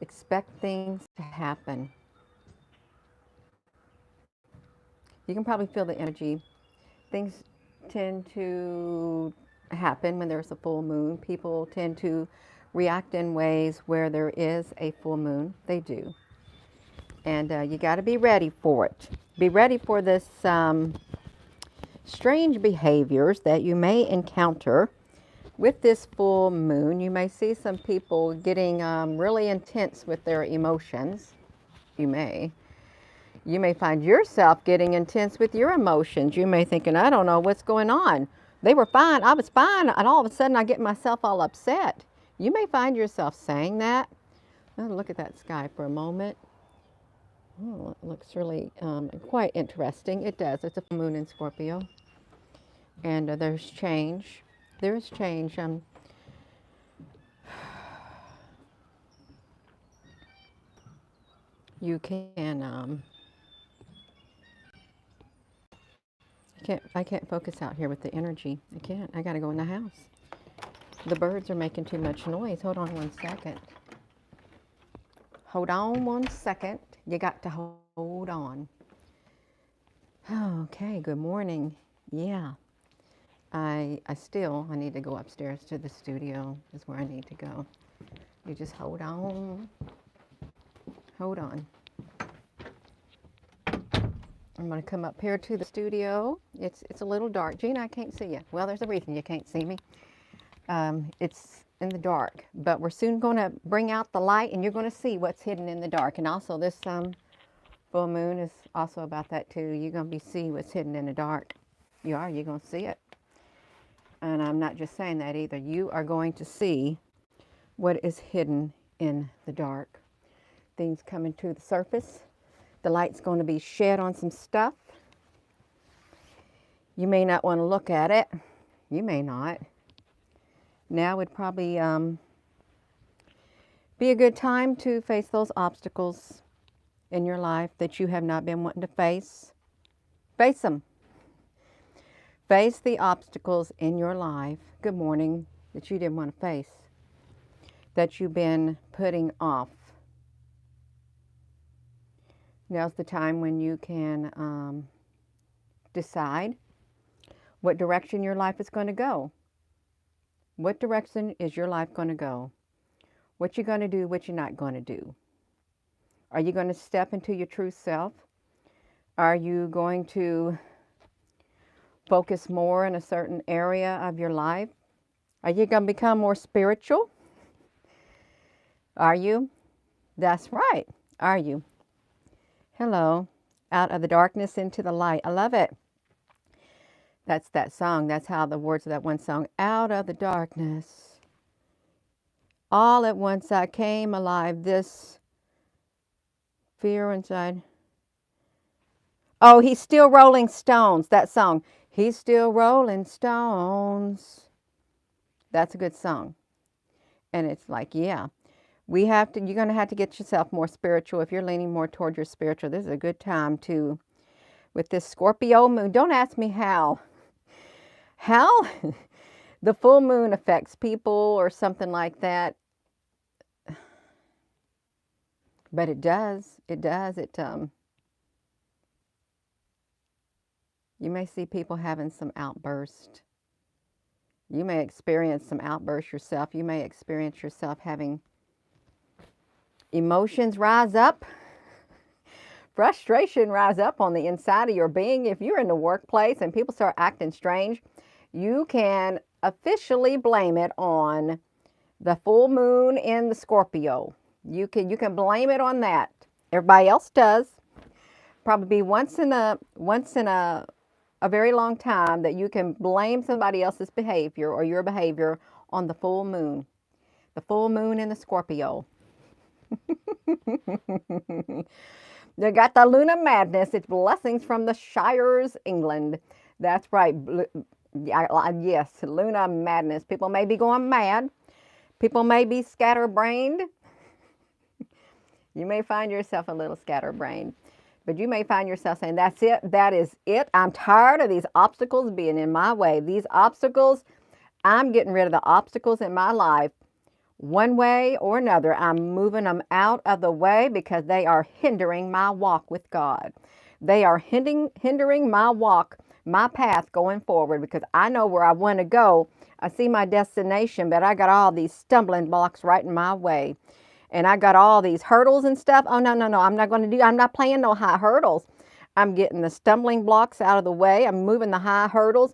Expect things to happen. You can probably feel the energy. Things tend to happen when there's a full moon. People tend to react in ways where there is a full moon. They do. And you got to be ready for it. Be ready for this strange behaviors that you may encounter with this full moon. You may see some people getting really intense with their emotions. You may. You may find yourself getting intense with your emotions. You may thinking, I don't know what's going on. They were fine. I was fine. And all of a sudden I get myself all upset. You may find yourself saying that. Look at that sky for a moment. Oh, it looks really quite interesting. It does. It's a full moon in Scorpio. And there's change. There's change. You can I can't focus out here with the energy. I can't. I got to go in the house. The birds are making too much noise. Hold on one second. Hold on one second. You got to hold on. Okay, good morning. Yeah. I need to go upstairs to the studio is where I need to go. You just hold on. Hold on. I'm going to come up here to the studio. It's a little dark. Gina, I can't see you. Well, there's a reason you can't see me. It's in the dark, but we're soon going to bring out the light and you're going to see what's hidden in the dark. And also this full moon is also about that too. You're going to be seeing what's hidden in the dark. You're going to see it. And I'm not just saying that either. You are going to see what is hidden in the dark. Things coming to the surface. The light's going to be shed on some stuff. You may not want to look at it. You may not. Now would probably be a good time to face those obstacles in your life that you have not been wanting to face. Face them. Face the obstacles in your life, good morning, that you didn't want to face, that you've been putting off. Now's the time when you can decide what direction your life is going to go. What direction is your life going to go? What you're going to do, what you're not going to do. Are you going to step into your true self? Are you going to focus more in a certain area of your life? Are you going to become more spiritual? Are you? That's right. Are you? Hello. Out of the darkness into the light. I love it. That's that song. That's how the words of that one song. Out of the darkness. All at once I came alive. This fear inside. Oh, he's still rolling stones. That song. He's still rolling stones. That's a good song. And it's like, yeah, you're going to have to get yourself more spiritual. If you're leaning more toward your spiritual, this is a good time to, with this Scorpio moon, don't ask me how the full moon affects people or something like that. But it does. You may see people having some outbursts. You may experience some outbursts yourself. You may experience yourself having emotions rise up. Frustration rise up on the inside of your being. If you're in the workplace and people start acting strange, you can officially blame it on the full moon in the Scorpio. You can blame it on that. Everybody else does. Probably once in a very long time that you can blame somebody else's behavior or your behavior on the full moon. The full moon in the Scorpio. They got the Lunar Madness. It's blessings from the Shires, England. That's right. Yes, Lunar Madness. People may be going mad. People may be scatterbrained. You may find yourself a little scatterbrained. But you may find yourself saying, that's it. That is it. I'm tired of these obstacles being in my way. These obstacles, I'm getting rid of the obstacles in my life One way or another, I'm moving them out of the way because they are hindering my walk with God. They are hindering my walk, my path going forward, because I know where I want to go. I see my destination, but I got all these stumbling blocks right in my way. And I got all these hurdles and stuff. Oh, no, no, no. I'm not playing no high hurdles. I'm getting the stumbling blocks out of the way. I'm moving the high hurdles.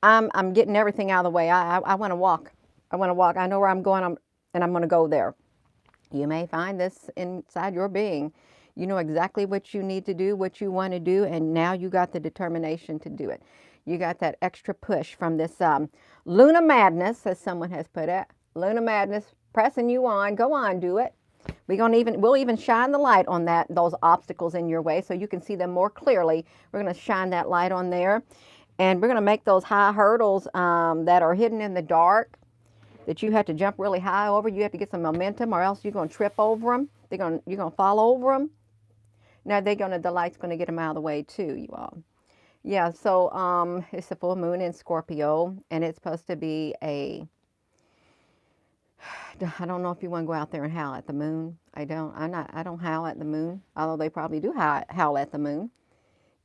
I'm getting everything out of the way. I want to walk. I want to walk. I know where I'm going, and I'm going to go there. You may find this inside your being. You know exactly what you need to do, what you want to do, and now you got the determination to do it. You got that extra push from this Luna Madness, as someone has put it. Luna Madness pressing you on. Go on, do it. We'll even shine the light on those obstacles in your way so you can see them more clearly. We're going to shine that light on there, and we're going to make those high hurdles that are hidden in the dark, that you have to jump really high over. You have to get some momentum, or else you're going to trip over them. You're going to fall over them. Now the light's going to get them out of the way too, you all. Yeah, so it's a full moon in Scorpio, and it's supposed to be I don't know if you want to go out there and howl at the moon. I don't howl at the moon, although they probably do howl at the moon.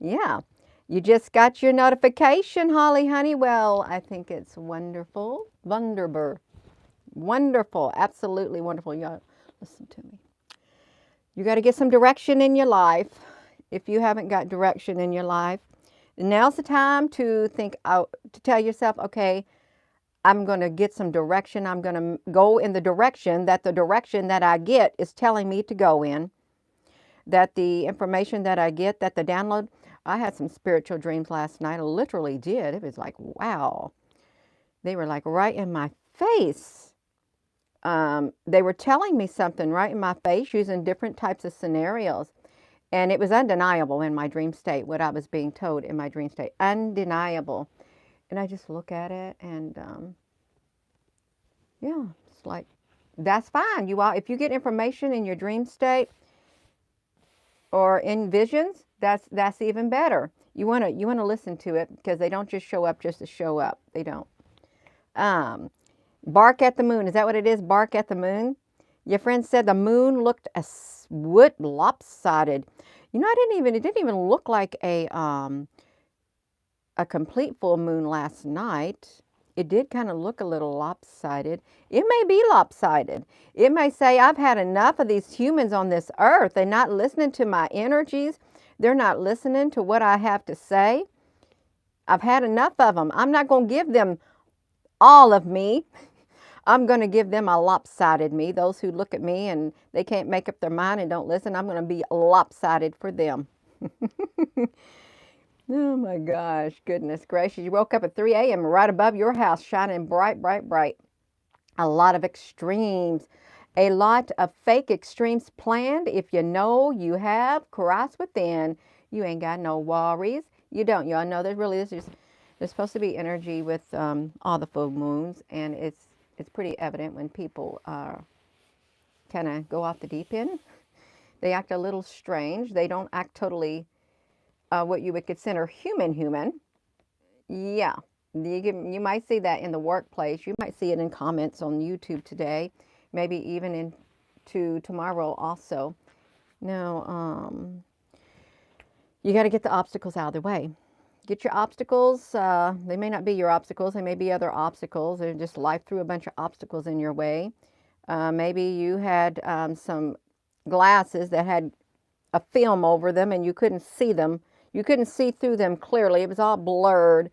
Yeah. You just got your notification, Holly Honeywell. I think it's wonderful. Wonderful. Absolutely wonderful. Y'all, listen to me. You got to get some direction in your life. If you haven't got direction in your life, now's the time to think out, to tell yourself, okay, I'm going to get some direction. I'm going to go in the direction that I get is telling me to go in. That the information that I get, that the download, I had some spiritual dreams last night. I literally did. It was like, wow. They were like right in my face. They were telling me something right in my face using different types of scenarios. And it was undeniable in my dream state, what I was being told in my dream state. Undeniable. And I just look at it and, yeah, it's like, that's fine. You all, if you get information in your dream state or in visions, that's even better. You want to listen to it, because they don't just show up just to show up. They don't. Bark at the moon. Is that what it is? Bark at the moon? Your friend said the moon looked lopsided. You know, it didn't even look like a complete full moon last night. It did kind of look a little lopsided. It may be lopsided. It may say, I've had enough of these humans on this earth. They're not listening to my energies. They're not listening to what I have to say. I've had enough of them. I'm not going to give them all of me. I'm going to give them a lopsided me. Those who look at me and they can't make up their mind and don't listen, I'm going to be lopsided for them. Oh my gosh, goodness gracious. You woke up at 3 a.m. right above your house, shining bright, bright, bright. A lot of extremes. A lot of fake extremes planned. If you know you have Christ within, you ain't got no worries. You don't. Y'all know there's supposed to be energy with all the full moons, and it's pretty evident when people kind of go off the deep end. They act a little strange. They don't act totally what you would consider human. Yeah, you might see that in the workplace. You might see it in comments on YouTube today, maybe even into tomorrow also. Now, you got to get the obstacles out of the way. Get your obstacles. They may not be your obstacles. They may be other obstacles. They're just life threw a bunch of obstacles in your way. Maybe you had some glasses that had a film over them and you couldn't see them. You couldn't see through them clearly. It was all blurred.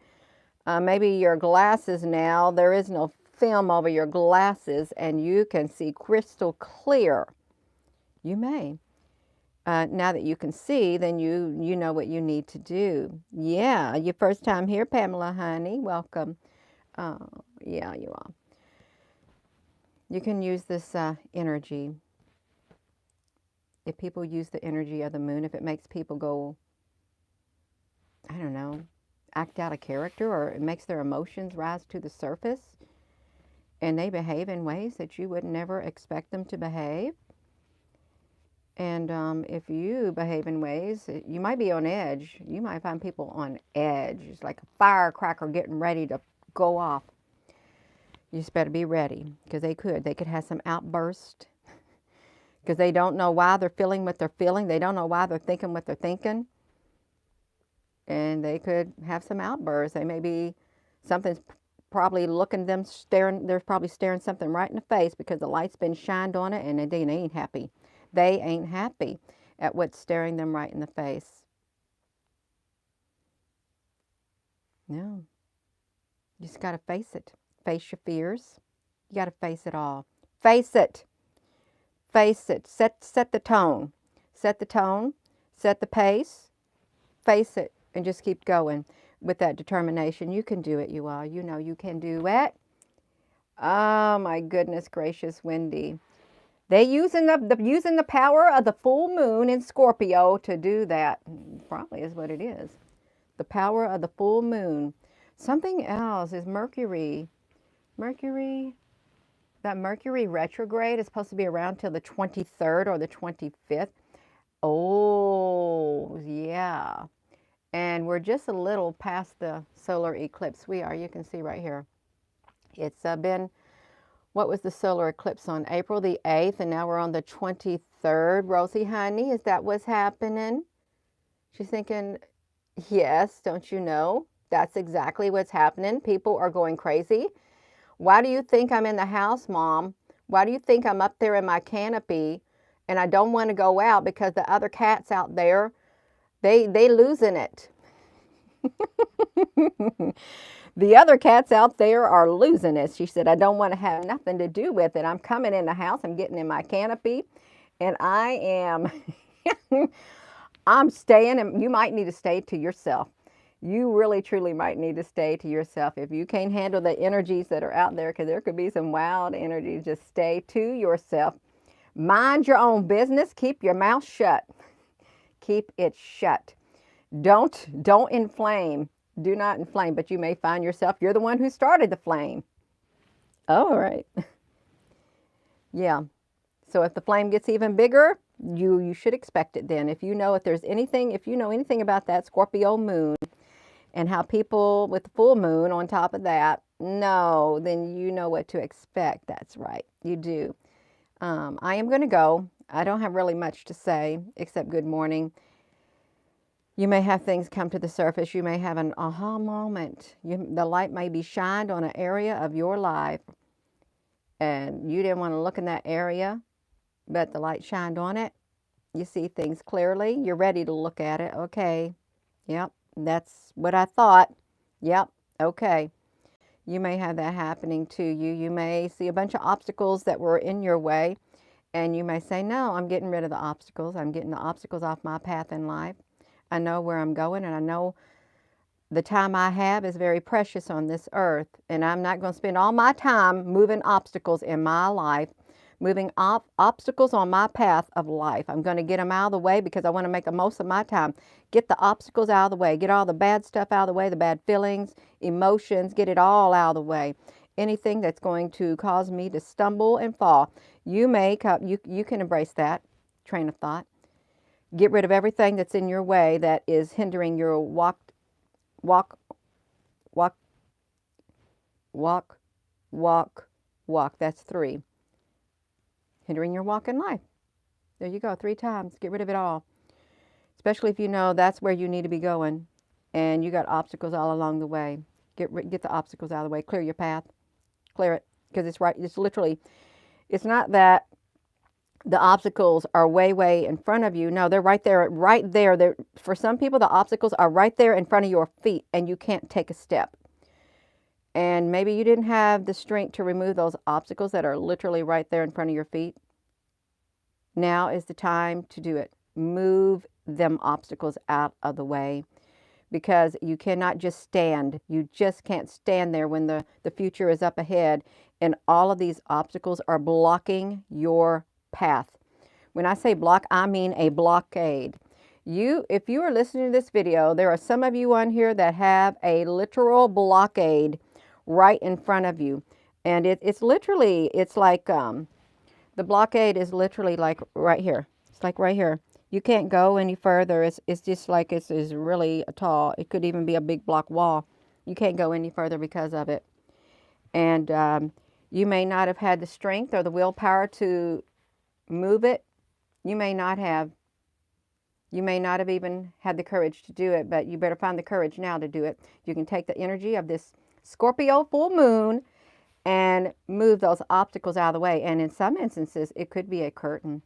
Maybe your glasses now, there is no film over your glasses and you can see crystal clear. You may. Now that you can see, then you know what you need to do. Yeah, your first time here, Pamela, honey. Welcome. Yeah, you are. You can use this energy. If people use the energy of the moon, if it makes people go, I don't know, act out of character, or it makes their emotions rise to the surface, and they behave in ways that you would never expect them to behave. And if you behave in ways, you might be on edge. You might find people on edge. It's like a firecracker getting ready to go off. You just better be ready, because they could have some outburst, because they don't know why they're feeling what they're feeling. They don't know why they're thinking what they're thinking. And they could have some outbursts. They may be, something's probably looking them, staring, they're probably staring something right in the face because the light's been shined on it, and they ain't happy. They ain't happy at what's staring them right in the face. No. You just got to face it. Face your fears. You got to face it all. Face it. Face it. Set the tone. Set the tone. Set the pace. Face it. And just keep going with that determination. You can do it, you all. You know you can do it. Oh, my goodness gracious, Wendy. They using the power of the full moon in Scorpio to do that. Probably is what it is. The power of the full moon. Something else is Mercury. That Mercury retrograde is supposed to be around till the 23rd or the 25th. Oh, yeah. And we're just a little past the solar eclipse. We are. You can see right here. It's been, what was the solar eclipse on? April the 8th, and now we're on the 23rd. Rosie, honey, is that what's happening? She's thinking, yes, don't you know? That's exactly what's happening. People are going crazy. Why do you think I'm in the house, Mom? Why do you think I'm up there in my canopy and I don't want to go out because the other cats out there, they losing it. The other cats out there are losing it. She said, I don't want to have nothing to do with it. I'm coming in the house. I'm getting in my canopy and I am, I'm staying, and you might need to stay to yourself. You really, truly might need to stay to yourself. If you can't handle the energies that are out there, because there could be some wild energies, just stay to yourself. Mind your own business. Keep your mouth shut. Keep it shut. Don't inflame. Do not inflame, but you may find yourself, you're the one who started the flame. Oh, all right. Yeah. So if the flame gets even bigger, you should expect it then. If you know anything about that Scorpio moon and how people with the full moon on top of that, no, then you know what to expect. That's right. You do. I am going to go. I don't have really much to say except good morning. You may have things come to the surface. You may have an aha moment. The light may be shined on an area of your life, and you didn't want to look in that area, but the light shined on it. You see things clearly. You're ready to look at it. Okay. Yep. That's what I thought. Yep. Okay. You may have that happening to you. You may see a bunch of obstacles that were in your way, and you may say, no, I'm getting rid of the obstacles. I'm getting the obstacles off my path in life. I know where I'm going, and I know the time I have is very precious on this earth, and I'm not going to spend all my time moving obstacles in my life, moving obstacles on my path of life. I'm going to get them out of the way because I want to make the most of my time. Get the obstacles out of the way. Get all the bad stuff out of the way, the bad feelings, emotions, get it all out of the way. Anything that's going to cause me to stumble and fall. You can embrace that train of thought. Get rid of everything that's in your way that is hindering your walk. That's 3. Hindering your walk in life. There you go, 3 times. Get rid of it all. Especially if you know that's where you need to be going and you got obstacles all along the way. Get the obstacles out of the way. Clear your path. Clear it. Because it's right. It's literally, it's not that the obstacles are way in front of you. No, they're right there. For some people, the obstacles are right there in front of your feet and you can't take a step. And maybe you didn't have the strength to remove those obstacles that are literally right there in front of your feet. Now is the time to do it. Move them obstacles out of the way, because you cannot just stand. You just can't stand there when the future is up ahead and all of these obstacles are blocking your path. When I say block, I mean a blockade. If you are listening to this video, there are some of you on here that have a literal blockade right in front of you. And it's like, the blockade is literally like right here. It's like right here. You can't go any further. It's just like it's really tall. It could even be a big block wall. You can't go any further because of it. And you may not have had the strength or the willpower to move it. You may not have. You may not have even had the courage to do it, but you better find the courage now to do it. You can take the energy of this Scorpio full moon and move those obstacles out of the way. And in some instances, it could be a curtain,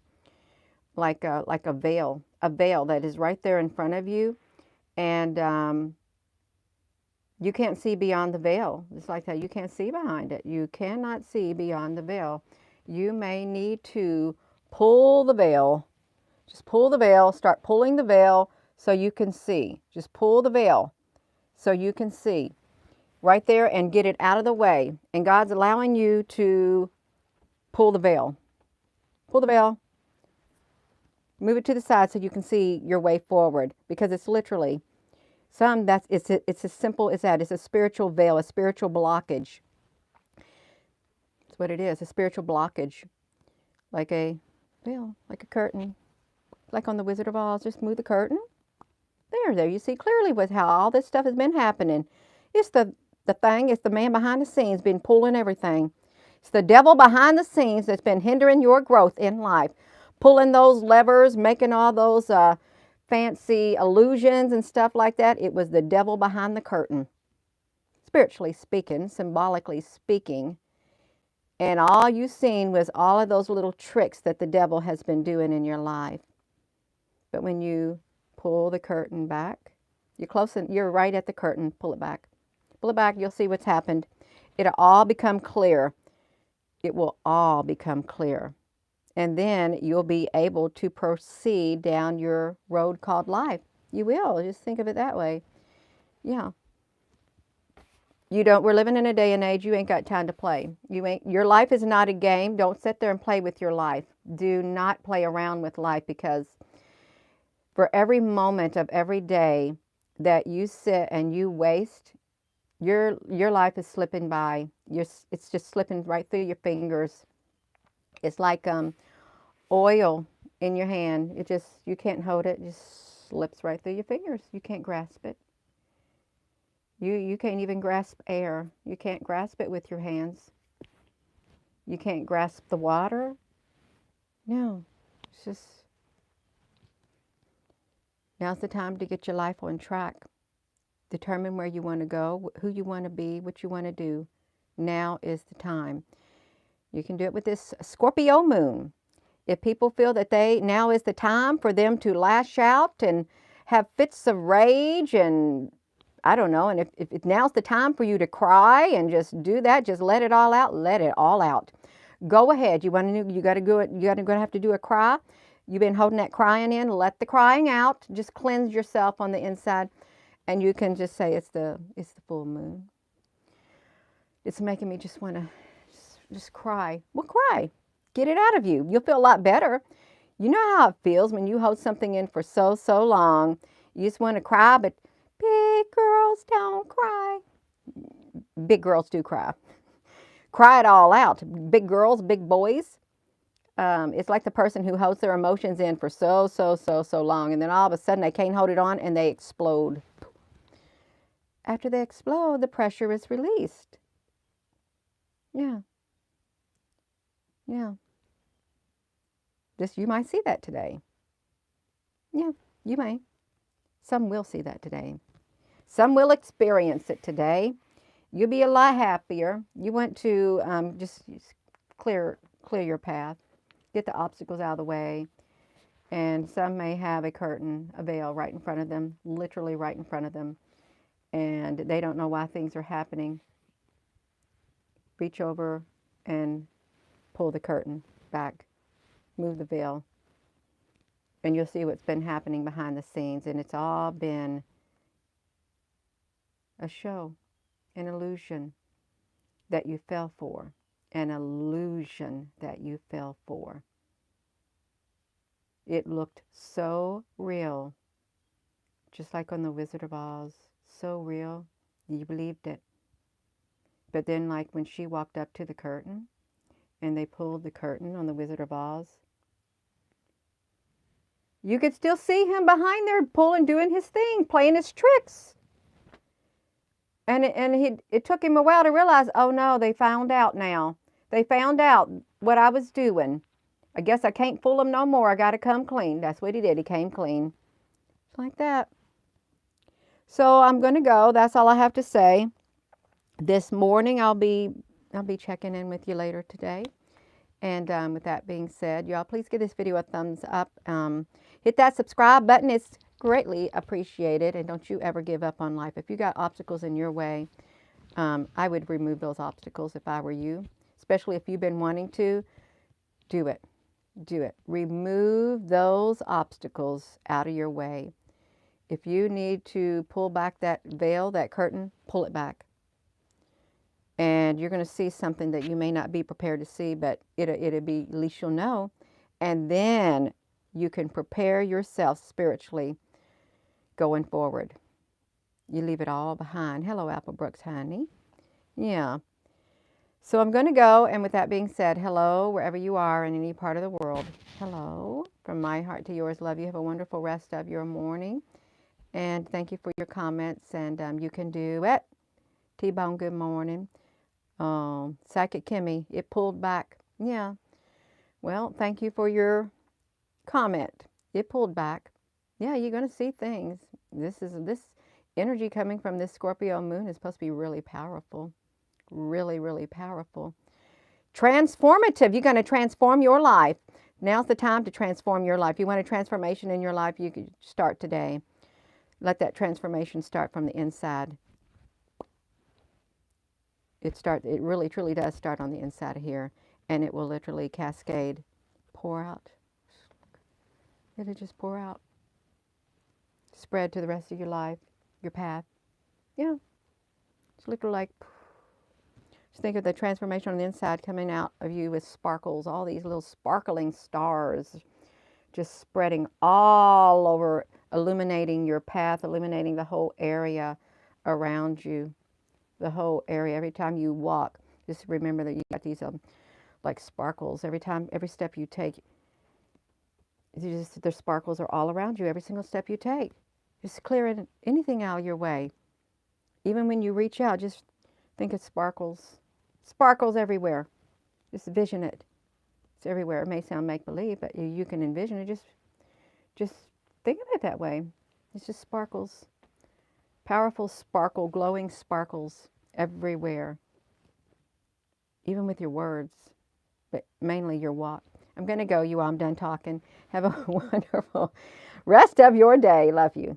like a veil that is right there in front of you. And you can't see beyond the veil. It's like that. You can't see behind it. You cannot see beyond the veil. You may need to pull the veil. Just pull the veil. Start pulling the veil so you can see. Just pull the veil so you can see right there and get it out of the way. And God's allowing you to pull the veil. Pull the veil. Move it to the side so you can see your way forward, because it's literally it's as simple as that. It's a spiritual veil, a spiritual blockage. That's what it is, a spiritual blockage. Like a veil, like a curtain. Like on the Wizard of Oz, just move the curtain. There, you see clearly with how all this stuff has been happening. It's the man behind the scenes been pulling everything. It's the devil behind the scenes that's been hindering your growth in life. Pulling those levers, making all those fancy illusions and stuff like that. It was the devil behind the curtain. Spiritually speaking, symbolically speaking. And all you've seen was all of those little tricks that the devil has been doing in your life. But when you pull the curtain back, you're right at the curtain, pull it back. Pull it back, you'll see what's happened. It'll all become clear. It will all become clear. And then you'll be able to proceed down your road called life. You will. Just think of it that way. Yeah. We're living in a day and age you ain't got time to play. Your life is not a game. Don't sit there and play with your life. Do not play around with life, because for every moment of every day that you sit and you waste, your life is slipping by. It's just slipping right through your fingers. It's like oil in your hand. You can't hold it. It just slips right through your fingers. You can't grasp it. You can't even grasp air. You can't grasp it with your hands. You can't grasp the water. No, it's just, now's the time to get your life on track. Determine where you want to go, who you want to be, what you want to do. Now is the time. You can do it with this Scorpio moon. If people feel that now is the time for them to lash out and have fits of rage, and I don't know, and if now's the time for you to cry and just do that, just let it all out, let it all out. Go ahead. You got to have to do a cry. You've been holding that crying in, let the crying out. Just cleanse yourself on the inside, and you can just say it's the full moon. It's making me just want to just cry. Well, cry. Get it out of you. You'll feel a lot better. You know how it feels when you hold something in for so long. You just want to cry, but big girls don't cry. Big girls do cry. Cry it all out. Big girls, big boys. It's like the person who holds their emotions in for so long, and then all of a sudden they can't hold it on and they explode. After they explode, the pressure is released. Yeah. You might see that today. Yeah, you may. Some will see that today. Some will experience it today. You'll be a lot happier. You want to just clear your path. Get the obstacles out of the way. And some may have a curtain, a veil right in front of them, literally right in front of them. And they don't know why things are happening. Reach over and pull the curtain back. Move the veil. And you'll see what's been happening behind the scenes. And it's all been a show, an illusion that you fell for. An illusion that you fell for. It looked so real, just like on the Wizard of Oz. So real, you believed it. But then, like when she walked up to the curtain, and they pulled the curtain on the Wizard of Oz, you could still see him behind there pulling, doing his thing, playing his tricks. And it took him a while to realize, oh no, they found out now. They found out what I was doing. I guess I can't fool them no more. I got to come clean. That's what he did. He came clean. It's like that. So I'm going to go. That's all I have to say. This morning I'll be checking in with you later today. And with that being said, y'all, please give this video a thumbs up. Hit that subscribe button. It's greatly appreciated. And don't you ever give up on life. If you got obstacles in your way, I would remove those obstacles if I were you. Especially if you've been wanting to. Do it. Do it. Remove those obstacles out of your way. If you need to pull back that veil, that curtain, pull it back. And you're going to see something that you may not be prepared to see, but it'll be, at least you'll know. And then you can prepare yourself spiritually going forward. You leave it all behind. Hello, Applebrooks, honey. Yeah. So I'm going to go. And with that being said, hello, wherever you are in any part of the world. Hello. From my heart to yours, love you. Have a wonderful rest of your morning. And thank you for your comments. And you can do it. T-Bone, good morning. Psychic Kimmy, it pulled back. Yeah. Well, thank you for your comment. It pulled back. Yeah, you're going to see things. This energy coming from this Scorpio moon is supposed to be really powerful. Really, really powerful. Transformative. You're going to transform your life. Now's the time to transform your life. You want a transformation in your life, you could start today. Let that transformation start from the inside. It really, truly does start on the inside of here. And it will literally cascade, pour out. It'll just pour out. Spread to the rest of your life, your path. Yeah. It's literally like, just think of the transformation on the inside coming out of you with sparkles, all these little sparkling stars just spreading all over, illuminating your path, illuminating the whole area around you. The whole area. Every time you walk, just remember that you got these like sparkles. Every step you take, the sparkles are all around you. Every single step you take, just clearing anything out of your way. Even when you reach out, just think of sparkles. Sparkles everywhere. Just vision it. It's everywhere. It may sound make-believe, but you can envision it. Just think of it that way. It's just sparkles. Powerful sparkle, glowing sparkles everywhere. Even with your words, but mainly your walk. I'm going to go, you all. I'm done talking. Have a wonderful rest of your day. Love you.